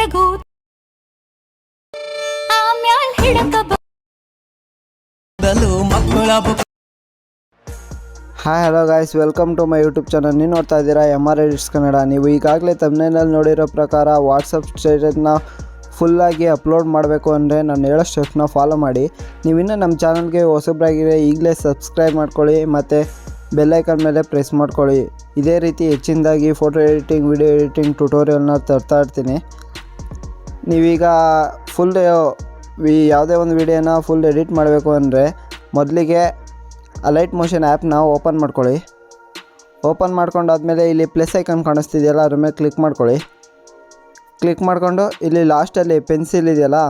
ನೆಟ್ಟಗೂ ಆಮ್ಯಾಲ್ ಹಿಡಕಬಹುದು ಮಕ್ಕಳ. Hi hello guys, welcome to my YouTube channel. ನೀವು ನೋಡ್ತಾ ಇದ್ದೀರಾ MR Edits ಕನ್ನಡ. ನೀವು ಈಗಾಗಲೇ ತಮ್ನೇನಲ್ಲಿ ನೋಡಿರೋ ಪ್ರಕಾರ ವಾಟ್ಸಪ್ ಸ್ಟೇಟಸ್ನ ಫುಲ್ಲಾಗಿ ಅಪ್ಲೋಡ್ ಮಾಡಬೇಕು ಅಂದರೆ ನಾನು ಹೇಳೋ ಸ್ಟೆಪ್ನ ಫಾಲೋ ಮಾಡಿ. ನೀವಿನ್ನೂ ನಮ್ಮ ಚಾನಲ್ಗೆ ಹೊಸಬ್ರಾಗಿದ್ರೆ ಈಗಲೇ ಸಬ್ಸ್ಕ್ರೈಬ್ ಮಾಡ್ಕೊಳ್ಳಿ ಮತ್ತು ಬೆಲ್ಲೈಕನ್ ಮೇಲೆ ಪ್ರೆಸ್ ಮಾಡ್ಕೊಳ್ಳಿ. ಇದೇ ರೀತಿ ಹೆಚ್ಚಿನದಾಗಿ ಫೋಟೋ ಎಡಿಟಿಂಗ್, ವಿಡಿಯೋ ಎಡಿಟಿಂಗ್ ಟ್ಯುಟೋರಿಯಲ್ನ ತರ್ತಾ ಇರ್ತೀನಿ. ನೀವೀಗ ಫುಲ್ ಯಾವುದೇ ಒಂದು ವಿಡಿಯೋನ ಫುಲ್ ಎಡಿಟ್ ಮಾಡಬೇಕು ಅಂದರೆ ಮೊದಲಿಗೆ ಅಲೈಟ್ ಮೋಷನ್ ಆ್ಯಪ್ನ ಓಪನ್ ಮಾಡ್ಕೊಳ್ಳಿ. ಓಪನ್ ಮಾಡ್ಕೊಂಡಾದ್ಮೇಲೆ ಇಲ್ಲಿ ಪ್ಲಸ್ ಐಕನ್ ಕಾಣಿಸ್ತಿದೆಯಲ್ಲ, ಅದ್ರ ಮೇಲೆ ಕ್ಲಿಕ್ ಮಾಡ್ಕೊಳ್ಳಿ. ಕ್ಲಿಕ್ ಮಾಡಿಕೊಂಡು ಇಲ್ಲಿ ಲಾಸ್ಟಲ್ಲಿ ಪೆನ್ಸಿಲ್ ಇದೆಯಲ್ಲ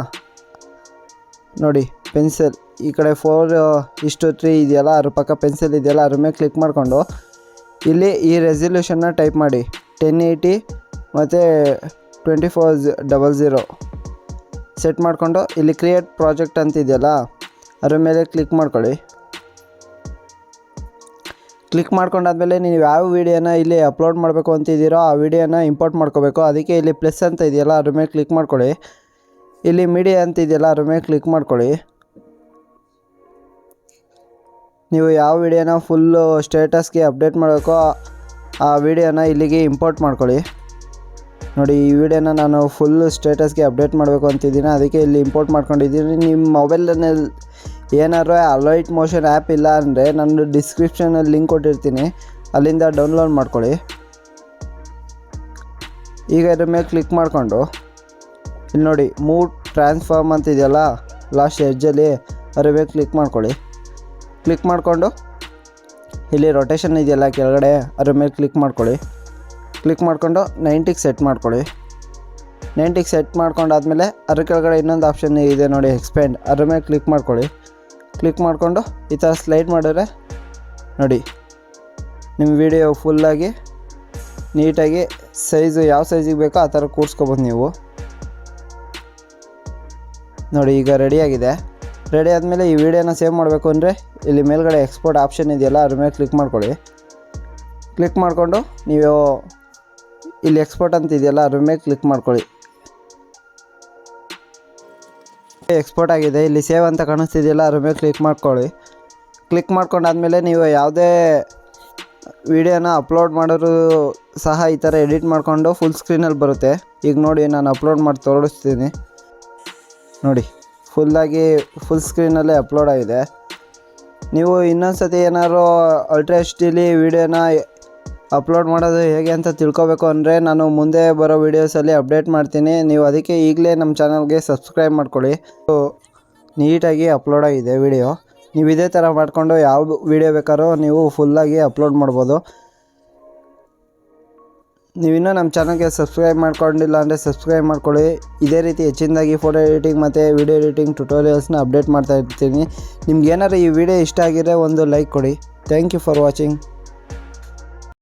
ನೋಡಿ, ಪೆನ್ಸಿಲ್ ಈ ಕಡೆ 4:3 ಇದೆಯಲ್ಲ, ಅದ್ರ ಪಕ್ಕ ಪೆನ್ಸಿಲ್ ಇದೆಯಲ್ಲ, ಅದ್ರ ಮೇಲೆ ಕ್ಲಿಕ್ ಮಾಡಿಕೊಂಡು ಇಲ್ಲಿ ಈ ರೆಸಲ್ಯೂಷನ್ನ ಟೈಪ್ ಮಾಡಿ 1080 ಮತ್ತು 2400 ಸೆಟ್ ಮಾಡಿಕೊಂಡು ಇಲ್ಲಿ ಕ್ರಿಯೇಟ್ ಪ್ರಾಜೆಕ್ಟ್ ಅಂತಿದೆಯಲ್ಲ ಅದ್ರ ಮೇಲೆ ಕ್ಲಿಕ್ ಮಾಡ್ಕೊಳ್ಳಿ. ಕ್ಲಿಕ್ ಮಾಡ್ಕೊಂಡಾದ್ಮೇಲೆ ನೀವು ಯಾವ ವೀಡಿಯೋನ ಇಲ್ಲಿ ಅಪ್ಲೋಡ್ ಮಾಡಬೇಕು ಅಂತಿದ್ದೀರೋ ಆ ವಿಡಿಯೋನ ಇಂಪೋರ್ಟ್ ಮಾಡ್ಕೋಬೇಕು. ಅದಕ್ಕೆ ಇಲ್ಲಿ ಪ್ಲಸ್ ಅಂತ ಇದೆಯಲ್ಲ ಅದ್ರ ಮೇಲೆ ಕ್ಲಿಕ್ ಮಾಡ್ಕೊಳ್ಳಿ. ಇಲ್ಲಿ ಮೀಡಿಯಾ ಅಂತ ಇದೆಯಲ್ಲ ಅದ್ರ ಮೇಲೆ ಕ್ಲಿಕ್ ಮಾಡ್ಕೊಳ್ಳಿ. ನೀವು ಯಾವ ವಿಡಿಯೋನ ಫುಲ್ಲು ಸ್ಟೇಟಸ್ಗೆ ಅಪ್ಡೇಟ್ ಮಾಡಬೇಕೋ ಆ ವಿಡಿಯೋನ ಇಲ್ಲಿಗೆ ಇಂಪೋರ್ಟ್ ಮಾಡ್ಕೊಳ್ಳಿ. ನೋಡಿ, ಈ ವಿಡಿಯೋನ ನಾನು ಫುಲ್ಲು ಸ್ಟೇಟಸ್ಗೆ ಅಪ್ಡೇಟ್ ಮಾಡಬೇಕು ಅಂತಿದ್ದೀನಿ, ಅದಕ್ಕೆ ಇಲ್ಲಿ ಇಂಪೋರ್ಟ್ ಮಾಡ್ಕೊಂಡಿದ್ದೀನಿ. ನಿಮ್ಮ ಮೊಬೈಲಲ್ಲಿ ಏನಾದ್ರು ಅಲೈಟ್ ಮೋಷನ್ ಆ್ಯಪ್ ಇಲ್ಲ ಅಂದರೆ ನಾನು ಡಿಸ್ಕ್ರಿಪ್ಷನಲ್ಲಿ ಲಿಂಕ್ ಕೊಟ್ಟಿರ್ತೀನಿ, ಅಲ್ಲಿಂದ ಡೌನ್ಲೋಡ್ ಮಾಡ್ಕೊಳ್ಳಿ. ಈಗ ಇದ್ರ ಮೇಲೆ ಕ್ಲಿಕ್ ಮಾಡಿಕೊಂಡು ಇಲ್ಲಿ ನೋಡಿ ಮೂವ್ ಟ್ರಾನ್ಸ್ಫಾರ್ಮ್ ಅಂತ ಇದೆಯಲ್ಲ ಲಾಸ್ಟ್ ಎಡ್ಜಲ್ಲಿ, ಅದ್ರ ಮೇಲೆ ಕ್ಲಿಕ್ ಮಾಡ್ಕೊಳ್ಳಿ. ಕ್ಲಿಕ್ ಮಾಡಿಕೊಂಡು ಇಲ್ಲಿ ರೊಟೇಷನ್ ಇದೆಯಲ್ಲ ಕೆಳಗಡೆ, ಅದ್ರ ಮೇಲೆ ಕ್ಲಿಕ್ ಮಾಡ್ಕೊಳ್ಳಿ. ಕ್ಲಿಕ್ ಮಾಡಿಕೊಂಡು 90ಗೆ ಸೆಟ್ ಮಾಡ್ಕೊಳ್ಳಿ. 90ಗೆ ಸೆಟ್ ಮಾಡ್ಕೊಂಡಾದ್ಮೇಲೆ ಅದ್ರ ಕೆಳಗಡೆ ಇನ್ನೊಂದು ಆಪ್ಷನ್ ಇದೆ ನೋಡಿ, ಎಕ್ಸ್ಪ್ಯಾಂಡ್, ಅದ್ರ ಮೇಲೆ ಕ್ಲಿಕ್ ಮಾಡ್ಕೊಳ್ಳಿ. ಕ್ಲಿಕ್ ಮಾಡಿಕೊಂಡು ಈ ಥರ ಸ್ಲೈಡ್ ಮಾಡಿದ್ರೆ ನೋಡಿ ನಿಮ್ಮ ವಿಡಿಯೋ ಫುಲ್ಲಾಗಿ ನೀಟಾಗಿ ಸೈಜು ಯಾವ ಸೈಜಿಗೆ ಬೇಕೋ ಆ ಥರ ಕೂರಿಸ್ಕೊಬೋದು ನೀವು. ನೋಡಿ ಈಗ ರೆಡಿಯಾಗಿದೆ. ರೆಡಿ ಆದಮೇಲೆ ಈ ವಿಡಿಯೋನ ಸೇವ್ ಮಾಡಬೇಕು ಅಂದರೆ ಇಲ್ಲಿ ಮೇಲ್ಗಡೆ ಎಕ್ಸ್ಪೋರ್ಟ್ ಆಪ್ಷನ್ ಇದೆಯಲ್ಲ ಅದ್ರ ಮೇಲೆ ಕ್ಲಿಕ್ ಮಾಡ್ಕೊಳ್ಳಿ. ಕ್ಲಿಕ್ ಮಾಡಿಕೊಂಡು ನೀವು ಇಲ್ಲಿ ಎಕ್ಸ್ಪೋರ್ಟ್ ಅಂತ ಇದೆಯಲ್ಲ ಅದ್ರ ಮೇಲೆ ಕ್ಲಿಕ್ ಮಾಡ್ಕೊಳ್ಳಿ. ಎಕ್ಸ್ಪೋರ್ಟ್ ಆಗಿದೆ. ಇಲ್ಲಿ ಸೇವ್ ಅಂತ ಕಾಣಿಸ್ತಿದೆಯಲ್ಲ ಅದ್ರ ಮೇಲೆ ಕ್ಲಿಕ್ ಮಾಡ್ಕೊಳ್ಳಿ. ಕ್ಲಿಕ್ ಮಾಡ್ಕೊಂಡಾದ್ಮೇಲೆ ನೀವು ಯಾವುದೇ ವಿಡಿಯೋನ ಅಪ್ಲೋಡ್ ಮಾಡೋರು ಸಹ ಈ ಥರ ಎಡಿಟ್ ಮಾಡಿಕೊಂಡು ಫುಲ್ ಸ್ಕ್ರೀನಲ್ಲಿ ಬರುತ್ತೆ. ಈಗ ನೋಡಿ ನಾನು ಅಪ್ಲೋಡ್ ಮಾಡಿ ತೋರಿಸ್ತೀನಿ. ನೋಡಿ ಫುಲ್ಲಾಗಿ ಫುಲ್ ಸ್ಕ್ರೀನಲ್ಲೇ ಅಪ್ಲೋಡ್ ಆಗಿದೆ. ನೀವು ಇನ್ನೊಂದು ಸತಿ ಏನಾದ್ರು ಅಲ್ಟ್ರಾ HD ವಿಡಿಯೋನ ಅಪ್ಲೋಡ್ ಮಾಡೋದು ಹೇಗೆ ಅಂತ ತಿಳ್ಕೊಬೇಕು ಅಂದರೆ ನಾನು ಮುಂದೆ ಬರೋ ವೀಡಿಯೋಸಲ್ಲಿ ಅಪ್ಡೇಟ್ ಮಾಡ್ತೀನಿ. ನೀವು ಅದಕ್ಕೆ ಈಗಲೇ ನಮ್ಮ ಚಾನಲ್ಗೆ ಸಬ್ಸ್ಕ್ರೈಬ್ ಮಾಡ್ಕೊಳ್ಳಿ. ನೀಟಾಗಿ ಅಪ್ಲೋಡ್ ಆಗಿದೆ ವಿಡಿಯೋ. ನೀವು ಇದೇ ಥರ ಮಾಡಿಕೊಂಡು ಯಾವ ವಿಡಿಯೋ ಬೇಕಾದ್ರೂ ನೀವು ಫುಲ್ಲಾಗಿ ಅಪ್ಲೋಡ್ ಮಾಡ್ಬೋದು. ನೀವಿನ್ನೂ ನಮ್ಮ ಚಾನಲ್ಗೆ ಸಬ್ಸ್ಕ್ರೈಬ್ ಮಾಡ್ಕೊಂಡಿಲ್ಲ ಅಂದರೆ ಸಬ್ಸ್ಕ್ರೈಬ್ ಮಾಡ್ಕೊಳ್ಳಿ. ಇದೇ ರೀತಿ ಹೆಚ್ಚಿನದಾಗಿ ಫೋಟೋ ಎಡಿಟಿಂಗ್ ಮತ್ತು ವಿಡಿಯೋ ಎಡಿಟಿಂಗ್ ಟ್ಯುಟೋರಿಯಲ್ಸ್ನ ಅಪ್ಡೇಟ್ ಮಾಡ್ತಾ ಇರ್ತೀನಿ. ನಿಮ್ಗೆ ಏನಾದ್ರು ಈ ವಿಡಿಯೋ ಇಷ್ಟ ಆಗಿದ್ರೆ ಒಂದು ಲೈಕ್ ಕೊಡಿ. Thank you for watching.